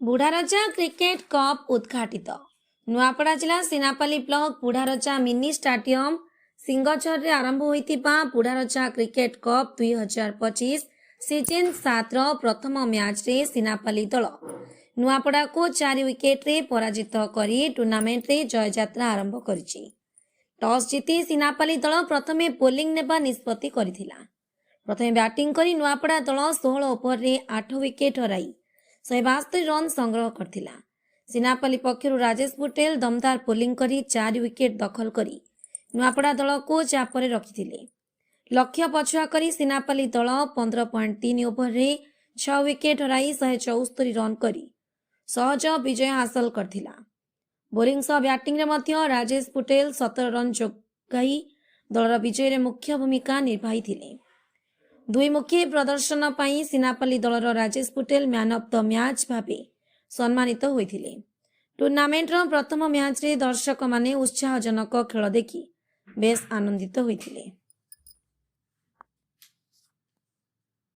बुढ़ारजा cricket cup उद्घाटित। नुआपड़ा जिला Sinapali block बुढ़ारजा mini stadium सिंगचर आरंभ होइतिबा बुढ़ारजा क्रिकेट कप 2025 सीजन 7 प्रथम मैच रे सीनापाली दल नुआपड़ा को 4 विकेट रे पराजित करी टूर्नामेंट रे जय यात्रा आरंभ करिछि। टॉस जीति सीनापाली दल प्रथमे बोलिंग नेबा निष्पत्ति करिथिला। प्रथमे बैटिंग करी नुआपड़ा दल 16 ओवर रे 8 विकेट हराई 172 रन संग्रह करथिला। सीनापाली पक्षरु राजेश पटेल दमदार बोलिंग करी 4 विकेट दखल करी नुआपड़ा दल को चापरे रखिथिले। लक्ष्य पछुआ करी सीनापाली दल 15.3 ओवर रे 6 विकेट हराई 174 रन करी सहज विजय हासिल करथिला। बोलिंग सह बैटिंग रे मध्य राजेश पटेल 17 रन जोगाई दलर विजय रे मुख्य भूमिका निर्वाही थिले। दुई मुखी प्रदर्शन पाई सीनापाली दलर Rajesh Patel man of the match भावे सम्मानित होइथिले। टूर्नामेंट प्रथम मैच रे दर्शक माने उत्साहजनक खेल देखि बेस आनंदित होइथिले।